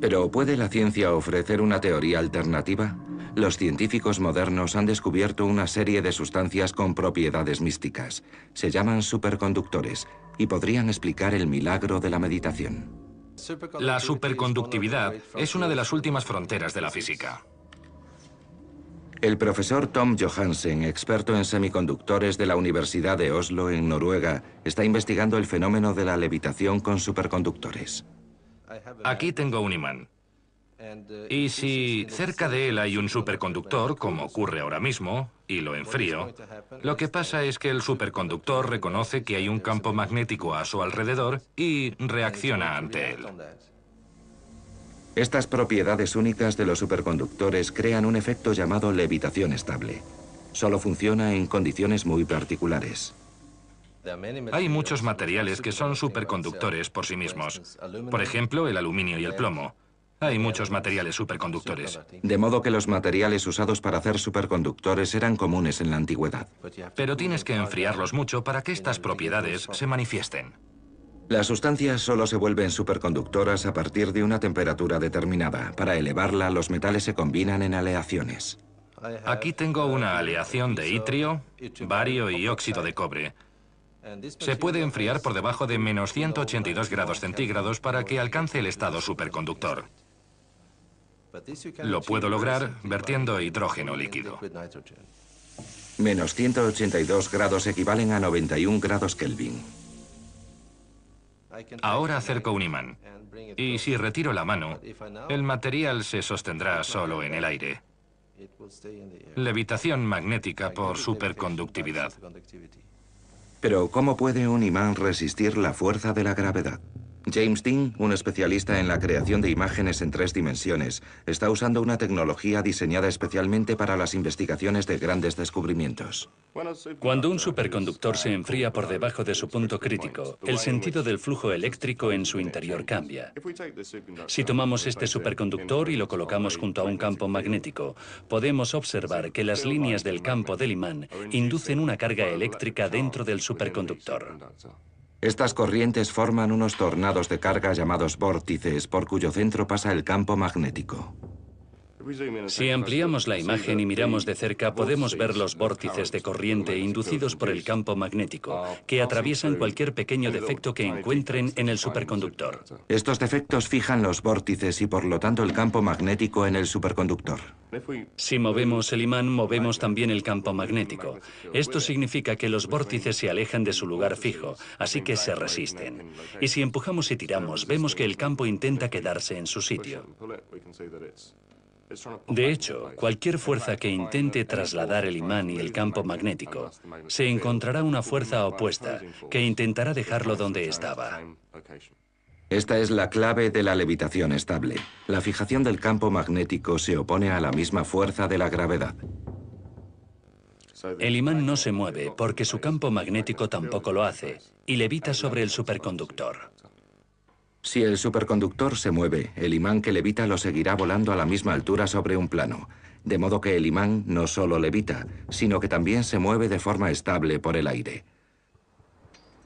¿Pero puede la ciencia ofrecer una teoría alternativa? Los científicos modernos han descubierto una serie de sustancias con propiedades místicas. Se llaman superconductores y podrían explicar el milagro de la meditación. La superconductividad es una de las últimas fronteras de la física. El profesor Tom Johansen, experto en semiconductores de la Universidad de Oslo, en Noruega, está investigando el fenómeno de la levitación con superconductores. Aquí tengo un imán. Y si cerca de él hay un superconductor, como ocurre ahora mismo, y lo enfrío, lo que pasa es que el superconductor reconoce que hay un campo magnético a su alrededor y reacciona ante él. Estas propiedades únicas de los superconductores crean un efecto llamado levitación estable. Solo funciona en condiciones muy particulares. Hay muchos materiales que son superconductores por sí mismos. Por ejemplo, el aluminio y el plomo. Hay muchos materiales superconductores. De modo que los materiales usados para hacer superconductores eran comunes en la antigüedad. Pero tienes que enfriarlos mucho para que estas propiedades se manifiesten. Las sustancias solo se vuelven superconductoras a partir de una temperatura determinada. Para elevarla, los metales se combinan en aleaciones. Aquí tengo una aleación de itrio, bario y óxido de cobre. Se puede enfriar por debajo de menos 182 grados centígrados para que alcance el estado superconductor. Lo puedo lograr vertiendo hidrógeno líquido. Menos 182 grados equivalen a 91 grados Kelvin. Ahora acerco un imán. Y si retiro la mano, el material se sostendrá solo en el aire. Levitación magnética por superconductividad. Pero, ¿cómo puede un imán resistir la fuerza de la gravedad? James Dean, un especialista en la creación de imágenes en 3 dimensiones, está usando una tecnología diseñada especialmente para las investigaciones de grandes descubrimientos. Cuando un superconductor se enfría por debajo de su punto crítico, el sentido del flujo eléctrico en su interior cambia. Si tomamos este superconductor y lo colocamos junto a un campo magnético, podemos observar que las líneas del campo del imán inducen una carga eléctrica dentro del superconductor. Estas corrientes forman unos tornados de carga llamados vórtices, por cuyo centro pasa el campo magnético. Si ampliamos la imagen y miramos de cerca, podemos ver los vórtices de corriente inducidos por el campo magnético, que atraviesan cualquier pequeño defecto que encuentren en el superconductor. Estos defectos fijan los vórtices y por lo tanto el campo magnético en el superconductor. Si movemos el imán, movemos también el campo magnético. Esto significa que los vórtices se alejan de su lugar fijo, así que se resisten. Y si empujamos y tiramos, vemos que el campo intenta quedarse en su sitio. De hecho, cualquier fuerza que intente trasladar el imán y el campo magnético, se encontrará una fuerza opuesta que intentará dejarlo donde estaba. Esta es la clave de la levitación estable. La fijación del campo magnético se opone a la misma fuerza de la gravedad. El imán no se mueve porque su campo magnético tampoco lo hace y levita sobre el superconductor. Si el superconductor se mueve, el imán que levita lo seguirá volando a la misma altura sobre un plano, de modo que el imán no solo levita, sino que también se mueve de forma estable por el aire.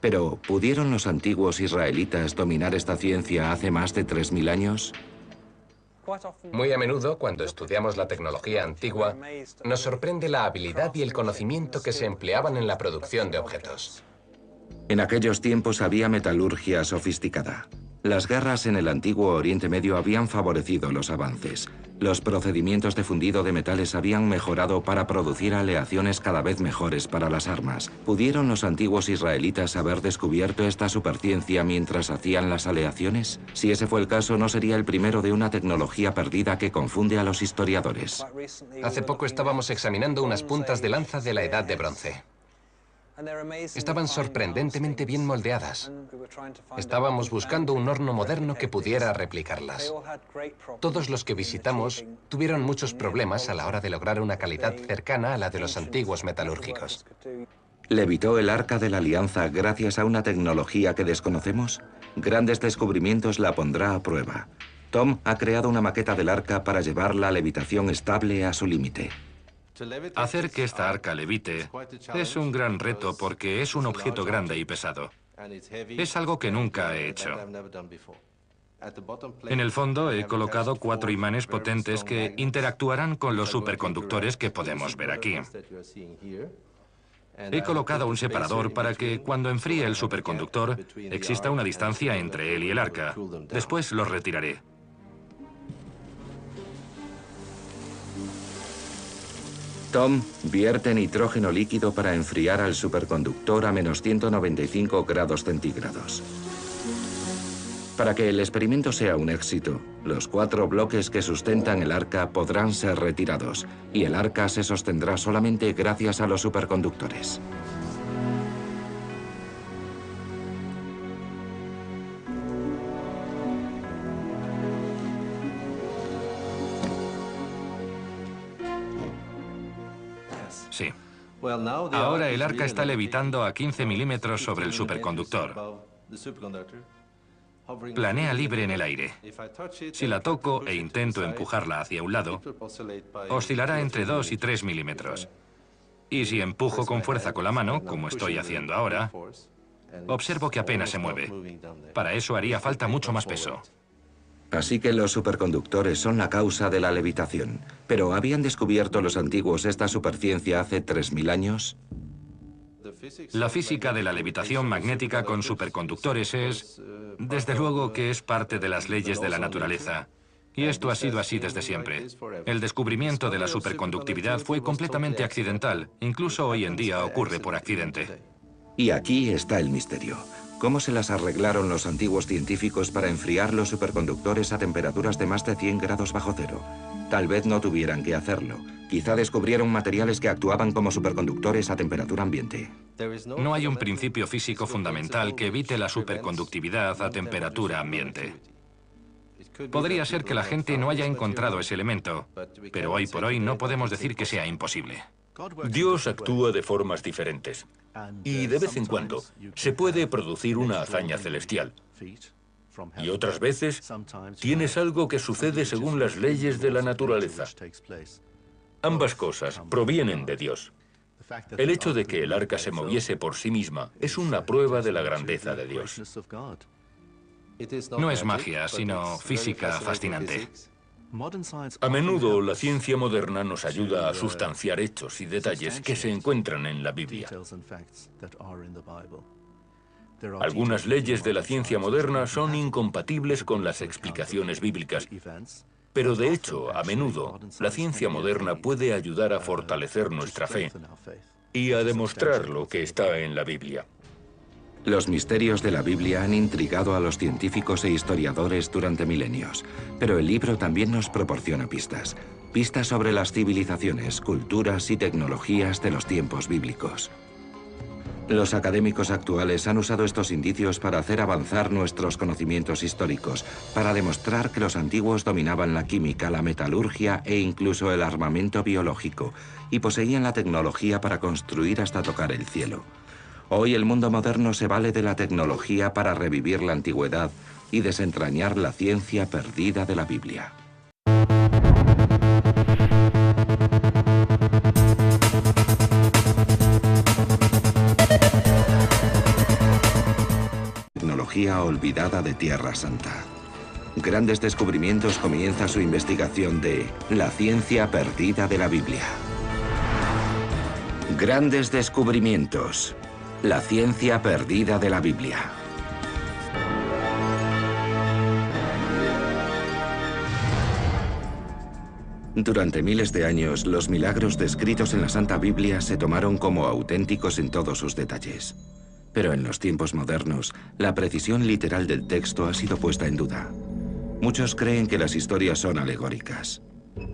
Pero, ¿pudieron los antiguos israelitas dominar esta ciencia hace más de 3000 años? Muy a menudo, cuando estudiamos la tecnología antigua, nos sorprende la habilidad y el conocimiento que se empleaban en la producción de objetos. En aquellos tiempos había metalurgia sofisticada. Las guerras en el antiguo Oriente Medio habían favorecido los avances. Los procedimientos de fundido de metales habían mejorado para producir aleaciones cada vez mejores para las armas. ¿Pudieron los antiguos israelitas haber descubierto esta superciencia mientras hacían las aleaciones? Si ese fue el caso, no sería el primero de una tecnología perdida que confunde a los historiadores. Hace poco estábamos examinando unas puntas de lanza de la Edad de Bronce. Estaban sorprendentemente bien moldeadas. Estábamos buscando un horno moderno que pudiera replicarlas. Todos los que visitamos tuvieron muchos problemas a la hora de lograr una calidad cercana a la de los antiguos metalúrgicos. ¿Levitó el Arca de la Alianza gracias a una tecnología que desconocemos? Grandes descubrimientos la pondrá a prueba. Tom ha creado una maqueta del arca para llevar la levitación estable a su límite. Hacer que esta arca levite es un gran reto porque es un objeto grande y pesado. Es algo que nunca he hecho. En el fondo he colocado 4 imanes potentes que interactuarán con los superconductores que podemos ver aquí. He colocado un separador para que cuando enfríe el superconductor exista una distancia entre él y el arca. Después los retiraré. Tom vierte nitrógeno líquido para enfriar al superconductor a menos 195 grados centígrados. Para que el experimento sea un éxito, los 4 bloques que sustentan el arca podrán ser retirados y el arca se sostendrá solamente gracias a los superconductores. Sí. Ahora el arca está levitando a 15 milímetros sobre el superconductor. Planea libre en el aire. Si la toco e intento empujarla hacia un lado, oscilará entre 2 y 3 milímetros. Y si empujo con fuerza con la mano, como estoy haciendo ahora, observo que apenas se mueve. Para eso haría falta mucho más peso. Así que los superconductores son la causa de la levitación. ¿Pero habían descubierto los antiguos esta superciencia hace 3000 años? La física de la levitación magnética con superconductores es, desde luego, que es parte de las leyes de la naturaleza. Y esto ha sido así desde siempre. El descubrimiento de la superconductividad fue completamente accidental. Incluso hoy en día ocurre por accidente. Y aquí está el misterio. ¿Cómo se las arreglaron los antiguos científicos para enfriar los superconductores a temperaturas de más de 100 grados bajo cero? Tal vez no tuvieran que hacerlo. Quizá descubrieron materiales que actuaban como superconductores a temperatura ambiente. No hay un principio físico fundamental que evite la superconductividad a temperatura ambiente. Podría ser que la gente no haya encontrado ese elemento, pero hoy por hoy no podemos decir que sea imposible. Dios actúa de formas diferentes. Y de vez en cuando se puede producir una hazaña celestial. Y otras veces tienes algo que sucede según las leyes de la naturaleza. Ambas cosas provienen de Dios. El hecho de que el arca se moviese por sí misma es una prueba de la grandeza de Dios. No es magia, sino física fascinante. A menudo la ciencia moderna nos ayuda a sustanciar hechos y detalles que se encuentran en la Biblia. Algunas leyes de la ciencia moderna son incompatibles con las explicaciones bíblicas, pero de hecho, a menudo, la ciencia moderna puede ayudar a fortalecer nuestra fe y a demostrar lo que está en la Biblia. Los misterios de la Biblia han intrigado a los científicos e historiadores durante milenios, pero el libro también nos proporciona pistas. Pistas sobre las civilizaciones, culturas y tecnologías de los tiempos bíblicos. Los académicos actuales han usado estos indicios para hacer avanzar nuestros conocimientos históricos, para demostrar que los antiguos dominaban la química, la metalurgia e incluso el armamento biológico, y poseían la tecnología para construir hasta tocar el cielo. Hoy el mundo moderno se vale de la tecnología para revivir la antigüedad y desentrañar la ciencia perdida de la Biblia. Tecnología olvidada de Tierra Santa. Grandes Descubrimientos comienza su investigación de la ciencia perdida de la Biblia. Grandes Descubrimientos. La ciencia perdida de la Biblia. Durante miles de años, los milagros descritos en la Santa Biblia se tomaron como auténticos en todos sus detalles. Pero en los tiempos modernos, la precisión literal del texto ha sido puesta en duda. Muchos creen que las historias son alegóricas.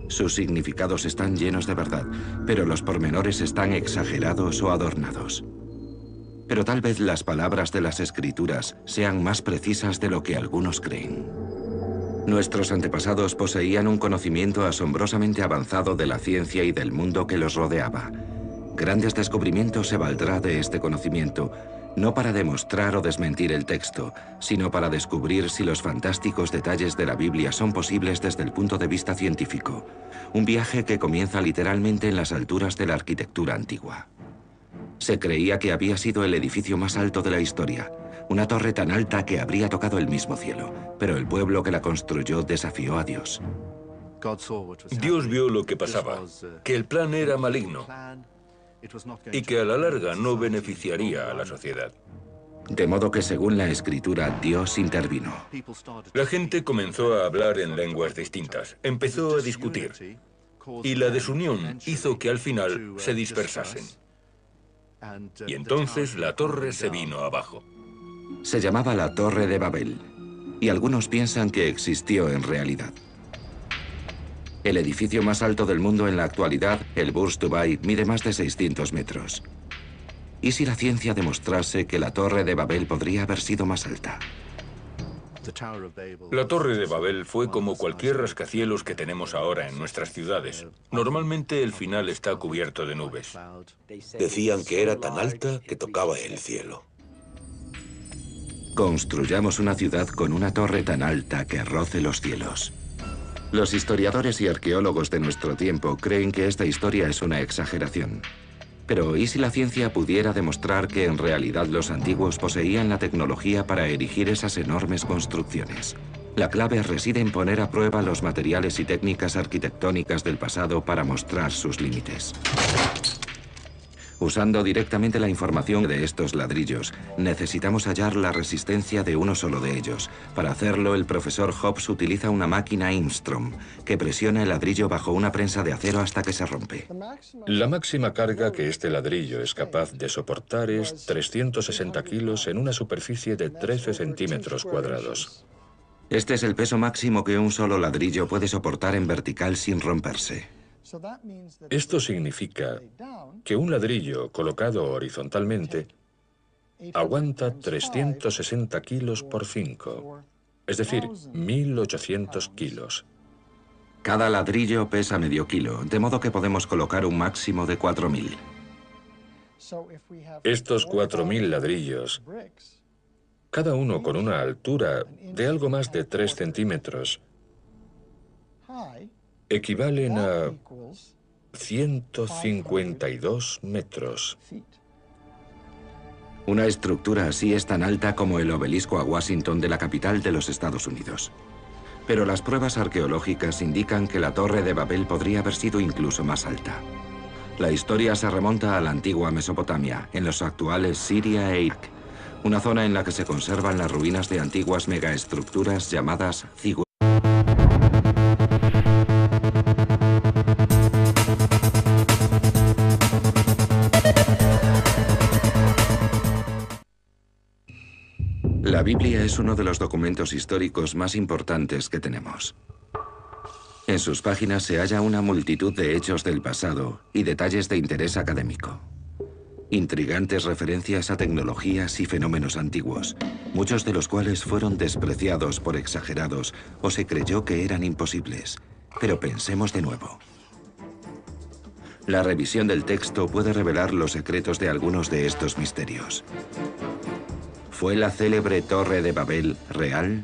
Sus significados están llenos de verdad, pero los pormenores están exagerados o adornados. Pero tal vez las palabras de las Escrituras sean más precisas de lo que algunos creen. Nuestros antepasados poseían un conocimiento asombrosamente avanzado de la ciencia y del mundo que los rodeaba. Grandes Descubrimientos se valdrá de este conocimiento, no para demostrar o desmentir el texto, sino para descubrir si los fantásticos detalles de la Biblia son posibles desde el punto de vista científico. Un viaje que comienza literalmente en las alturas de la arquitectura antigua. Se creía que había sido el edificio más alto de la historia, una torre tan alta que habría tocado el mismo cielo, pero el pueblo que la construyó desafió a Dios. Dios vio lo que pasaba, que el plan era maligno y que a la larga no beneficiaría a la sociedad. De modo que, según la Escritura, Dios intervino. La gente comenzó a hablar en lenguas distintas, empezó a discutir, y la desunión hizo que al final se dispersasen. Y entonces la torre se vino abajo. Se llamaba la Torre de Babel, y algunos piensan que existió en realidad. El edificio más alto del mundo en la actualidad, el Burj Dubai, mide más de 600 metros. ¿Y si la ciencia demostrase que la Torre de Babel podría haber sido más alta? La Torre de Babel fue como cualquier rascacielos que tenemos ahora en nuestras ciudades. Normalmente el final está cubierto de nubes. Decían que era tan alta que tocaba el cielo. Construyamos una ciudad con una torre tan alta que roce los cielos. Los historiadores y arqueólogos de nuestro tiempo creen que esta historia es una exageración. Pero ¿y si la ciencia pudiera demostrar que en realidad los antiguos poseían la tecnología para erigir esas enormes construcciones? La clave reside en poner a prueba los materiales y técnicas arquitectónicas del pasado para mostrar sus límites. Usando directamente la información de estos ladrillos, necesitamos hallar la resistencia de uno solo de ellos. Para hacerlo, el profesor Hobbs utiliza una máquina Instrom, que presiona el ladrillo bajo una prensa de acero hasta que se rompe. La máxima carga que este ladrillo es capaz de soportar es 360 kilos en una superficie de 13 centímetros cuadrados. Este es el peso máximo que un solo ladrillo puede soportar en vertical sin romperse. Esto significa que un ladrillo colocado horizontalmente aguanta 360 kilos por 5, es decir, 1.800 kilos. Cada ladrillo pesa medio kilo, de modo que podemos colocar un máximo de 4.000. Estos 4.000 ladrillos, cada uno con una altura de algo más de 3 centímetros, equivalen a 152 metros. Una estructura así es tan alta como el obelisco a Washington de la capital de los Estados Unidos. Pero las pruebas arqueológicas indican que la Torre de Babel podría haber sido incluso más alta. La historia se remonta a la antigua Mesopotamia, en los actuales Siria e Irak, una zona en la que se conservan las ruinas de antiguas megaestructuras llamadas zigurates. La Biblia es uno de los documentos históricos más importantes que tenemos. En sus páginas se halla una multitud de hechos del pasado y detalles de interés académico. Intrigantes referencias a tecnologías y fenómenos antiguos, muchos de los cuales fueron despreciados por exagerados o se creyó que eran imposibles. Pero pensemos de nuevo. La revisión del texto puede revelar los secretos de algunos de estos misterios. ¿Fue la célebre Torre de Babel real?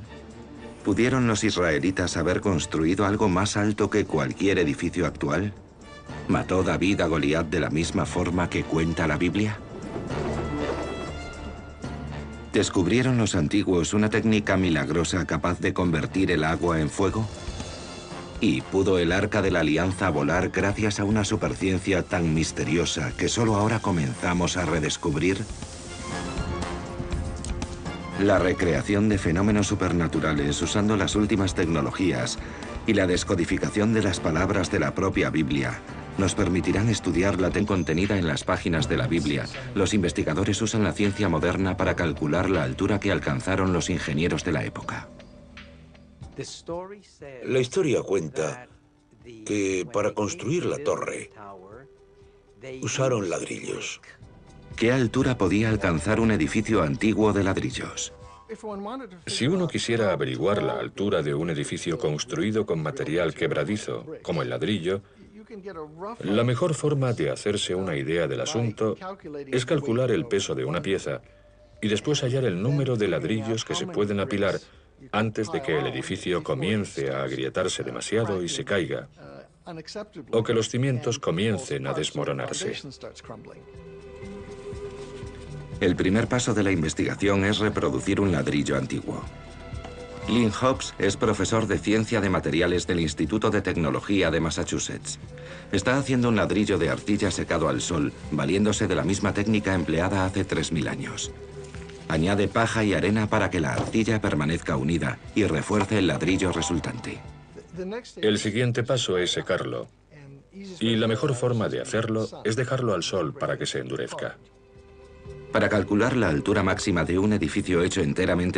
¿Pudieron los israelitas haber construido algo más alto que cualquier edificio actual? ¿Mató David a Goliat de la misma forma que cuenta la Biblia? ¿Descubrieron los antiguos una técnica milagrosa capaz de convertir el agua en fuego? ¿Y pudo el Arca de la Alianza volar gracias a una superciencia tan misteriosa que solo ahora comenzamos a redescubrir? La recreación de fenómenos supernaturales usando las últimas tecnologías y la descodificación de las palabras de la propia Biblia nos permitirán estudiar la contenida en las páginas de la Biblia. Los investigadores usan la ciencia moderna para calcular la altura que alcanzaron los ingenieros de la época. La historia cuenta que para construir la torre usaron ladrillos. ¿Qué altura podía alcanzar un edificio antiguo de ladrillos? Si uno quisiera averiguar la altura de un edificio construido con material quebradizo, como el ladrillo, la mejor forma de hacerse una idea del asunto es calcular el peso de una pieza y después hallar el número de ladrillos que se pueden apilar antes de que el edificio comience a agrietarse demasiado y se caiga, o que los cimientos comiencen a desmoronarse. El primer paso de la investigación es reproducir un ladrillo antiguo. Lynn Hobbs es profesor de Ciencia de Materiales del Instituto de Tecnología de Massachusetts. Está haciendo un ladrillo de arcilla secado al sol, valiéndose de la misma técnica empleada hace 3000 años. Añade paja y arena para que la arcilla permanezca unida y refuerce el ladrillo resultante. El siguiente paso es secarlo, y la mejor forma de hacerlo es dejarlo al sol para que se endurezca. Para calcular la altura máxima de un edificio hecho enteramente